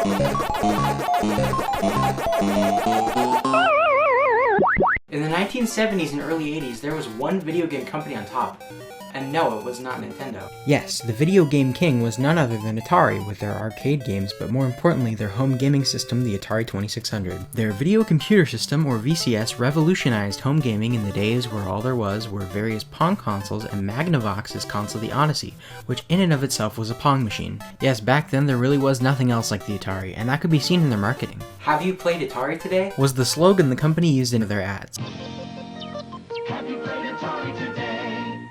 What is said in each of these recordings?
In the 1970s and early 80s, there was one video game company on top. And no, it was not Nintendo. Yes, the video game king was none other than Atari with their arcade games, but more importantly, their home gaming system, the Atari 2600. Their video computer system, or VCS, revolutionized home gaming in the days where all there were various Pong consoles and Magnavox's console the Odyssey, which in and of itself was a Pong machine. Yes, back then there really was nothing else like the Atari, and that could be seen in their marketing. Have you played Atari today? Was the slogan the company used in their ads. Have you played Atari today?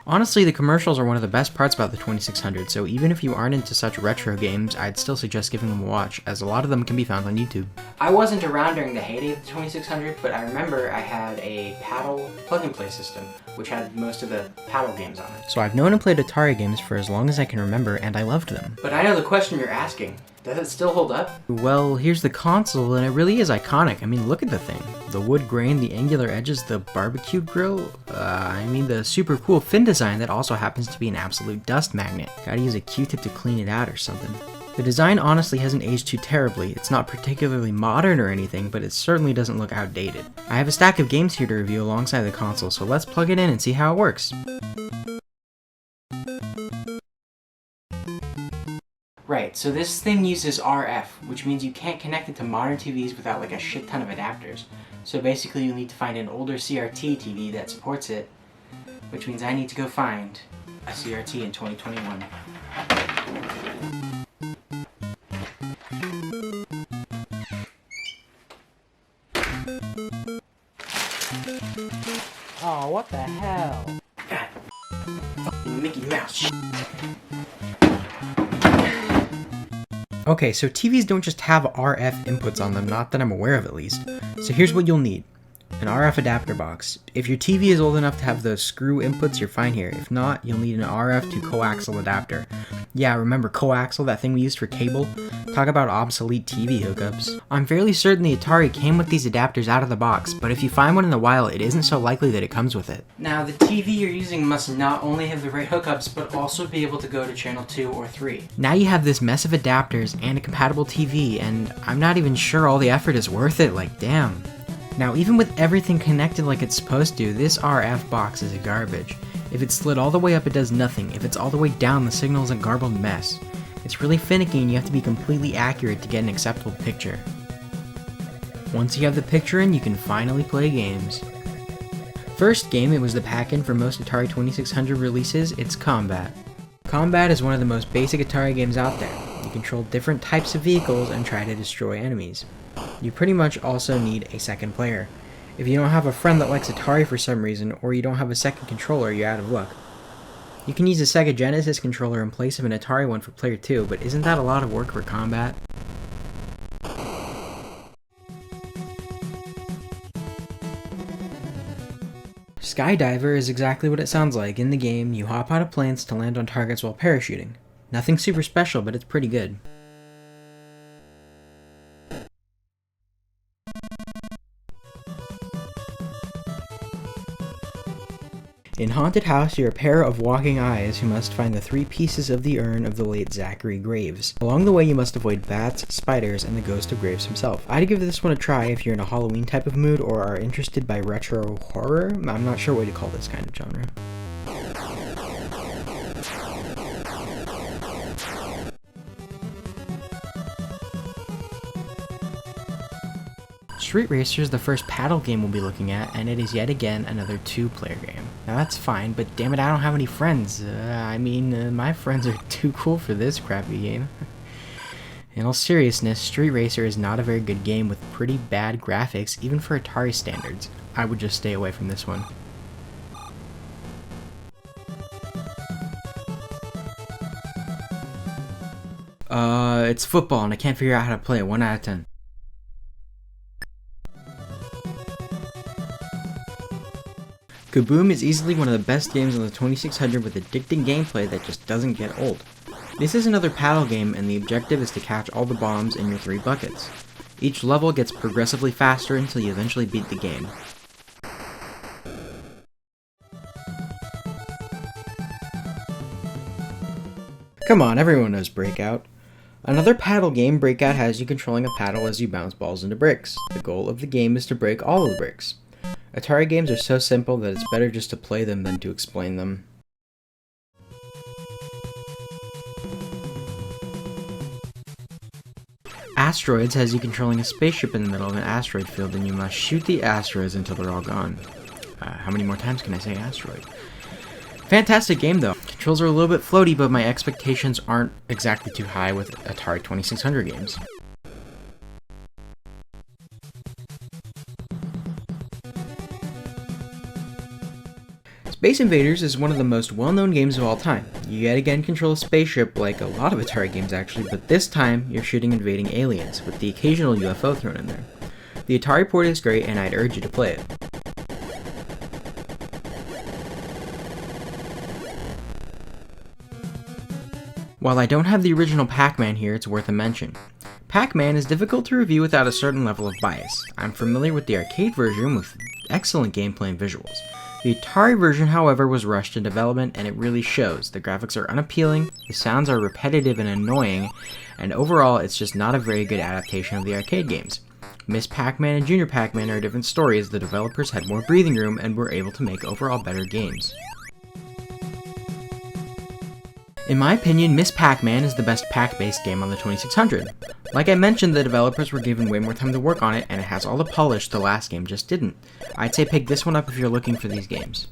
Honestly, the commercials are one of the best parts about the 2600, so even if you aren't into such retro games, I'd still suggest giving them a watch, as a lot of them can be found on YouTube. I wasn't around during the heyday of the 2600, but I remember I had a paddle plug-and-play system, which had most of the paddle games on it. So I've known and played Atari games for as long as I can remember, and I loved them. But I know the question you're asking. Does it still hold up? Well, here's the console, and it really is iconic. I mean, look at the thing. The wood grain, the angular edges, the barbecue grill, the super cool fin design that also happens to be an absolute dust magnet. Gotta use a Q-tip to clean it out or something. The design honestly hasn't aged too terribly. It's not particularly modern or anything, but it certainly doesn't look outdated. I have a stack of games here to review alongside the console, so let's plug it in and see how it works. Right, so this thing uses RF, which means you can't connect it to modern TVs without like a shit ton of adapters. So basically you'll need to find an older CRT TV that supports it, which means I need to go find a CRT in 2021. Oh, what the hell? God. Fucking Mickey Mouse. Okay, so TVs don't just have RF inputs on them, not that I'm aware of at least. So here's what you'll need. An RF adapter box. If your TV is old enough to have those screw inputs, you're fine here. If not, you'll need an RF to coaxial adapter. Yeah, remember coaxial, that thing we used for cable? Talk about obsolete TV hookups. I'm fairly certain the Atari came with these adapters out of the box, but if you find one in the wild, it isn't so likely that it comes with it. Now, the TV you're using must not only have the right hookups, but also be able to go to channel 2 or 3. Now you have this mess of adapters and a compatible TV, and I'm not even sure all the effort is worth it, like damn. Now, even with everything connected like it's supposed to, this RF box is a garbage. If it's slid all the way up, it does nothing. If it's all the way down, the signal is a garbled mess. It's really finicky and you have to be completely accurate to get an acceptable picture. Once you have the picture in, you can finally play games. First game, it was the pack-in for most Atari 2600 releases, it's Combat. Combat is one of the most basic Atari games out there. You control different types of vehicles and try to destroy enemies. You pretty much also need a second player. If you don't have a friend that likes Atari for some reason, or you don't have a second controller, you're out of luck. You can use a Sega Genesis controller in place of an Atari one for player 2, but isn't that a lot of work for Combat? Skydiver is exactly what it sounds like. In the game, you hop out of planes to land on targets while parachuting. Nothing super special, but it's pretty good. In Haunted House, you're a pair of walking eyes who must find the 3 pieces of the urn of the late Zachary Graves. Along the way, you must avoid bats, spiders, and the ghost of Graves himself. I'd give this one a try if you're in a Halloween type of mood or are interested by retro horror. I'm not sure what to call this kind of genre. Street Racer is the first paddle game we'll be looking at, and it is yet again another 2-player game. Now that's fine, but damn it, I don't have any friends. My friends are too cool for this crappy game. In all seriousness, Street Racer is not a very good game with pretty bad graphics, even for Atari standards. I would just stay away from this one. It's football and I can't figure out how to play it. 1 out of 10. Kaboom is easily one of the best games on the 2600 with addicting gameplay that just doesn't get old. This is another paddle game and the objective is to catch all the bombs in your 3 buckets. Each level gets progressively faster until you eventually beat the game. Come on, everyone knows Breakout. Another paddle game, Breakout, has you controlling a paddle as you bounce balls into bricks. The goal of the game is to break all of the bricks. Atari games are so simple that it's better just to play them than to explain them. Asteroids has you controlling a spaceship in the middle of an asteroid field, and you must shoot the asteroids until they're all gone. How many more times can I say asteroid? Fantastic game though. Controls are a little bit floaty, but my expectations aren't exactly too high with Atari 2600 games. Space Invaders is one of the most well-known games of all time. You yet again control a spaceship like a lot of Atari games actually, but this time you're shooting invading aliens, with the occasional UFO thrown in there. The Atari port is great and I'd urge you to play it. While I don't have the original Pac-Man here, it's worth a mention. Pac-Man is difficult to review without a certain level of bias. I'm familiar with the arcade version with excellent gameplay and visuals. The Atari version, however, was rushed in development and it really shows. The graphics are unappealing, the sounds are repetitive and annoying, and overall it's just not a very good adaptation of the arcade games. Miss Pac-Man and Junior Pac-Man are a different story as the developers had more breathing room and were able to make overall better games. In my opinion, Miss Pac-Man is the best pack-based game on the 2600. Like I mentioned, the developers were given way more time to work on it, and it has all the polish the last game just didn't. I'd say pick this one up if you're looking for these games.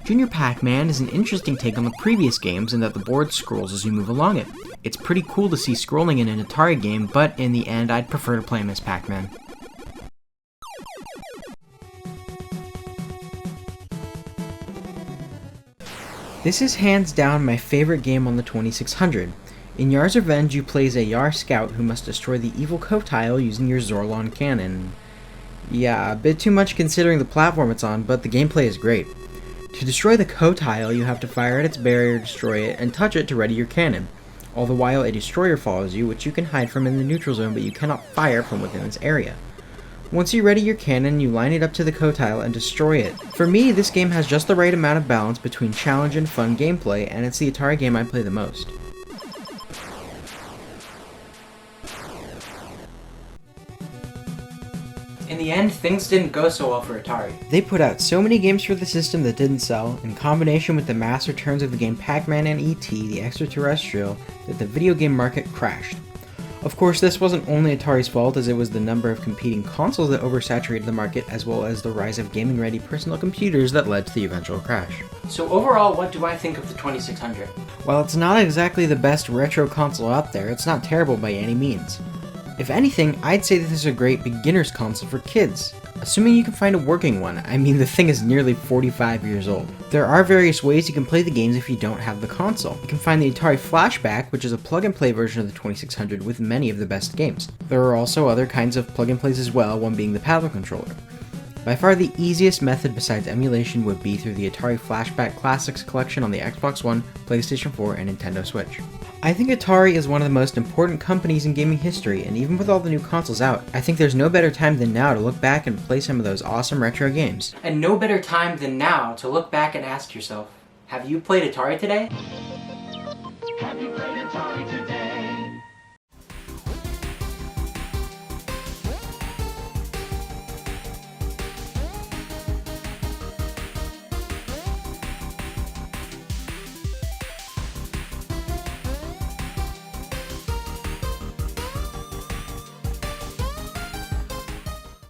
Junior Pac-Man is an interesting take on the previous games in that the board scrolls as you move along it. It's pretty cool to see scrolling in an Atari game, but in the end, I'd prefer to play Miss Pac-Man. This is hands down my favorite game on the 2600. In Yar's Revenge, you play as a Yar scout who must destroy the evil Kotile using your Zorlon cannon. Yeah, a bit too much considering the platform it's on, but the gameplay is great. To destroy the Kotile, you have to fire at its barrier, destroy it, and touch it to ready your cannon. All the while, a destroyer follows you, which you can hide from in the neutral zone, but you cannot fire from within its area. Once you ready your cannon, you line it up to the Kotile and destroy it. For me, this game has just the right amount of balance between challenge and fun gameplay, and it's the Atari game I play the most. In the end, things didn't go so well for Atari. They put out so many games for the system that didn't sell, in combination with the mass returns of the game Pac-Man and E.T., the extraterrestrial, that the video game market crashed. Of course, this wasn't only Atari's fault, as it was the number of competing consoles that oversaturated the market, as well as the rise of gaming-ready personal computers that led to the eventual crash. So overall, what do I think of the 2600? While it's not exactly the best retro console out there, it's not terrible by any means. If anything, I'd say that this is a great beginner's console for kids. Assuming you can find a working one, I mean the thing is nearly 45 years old. There are various ways you can play the games if you don't have the console. You can find the Atari Flashback, which is a plug-and-play version of the 2600 with many of the best games. There are also other kinds of plug-and-plays as well, one being the paddle controller. By far the easiest method besides emulation would be through the Atari Flashback Classics collection on the Xbox One, PlayStation 4, and Nintendo Switch. I think Atari is one of the most important companies in gaming history, and even with all the new consoles out, I think there's no better time than now to look back and play some of those awesome retro games. And no better time than now to look back and ask yourself, have you played Atari today? Have you played Atari today?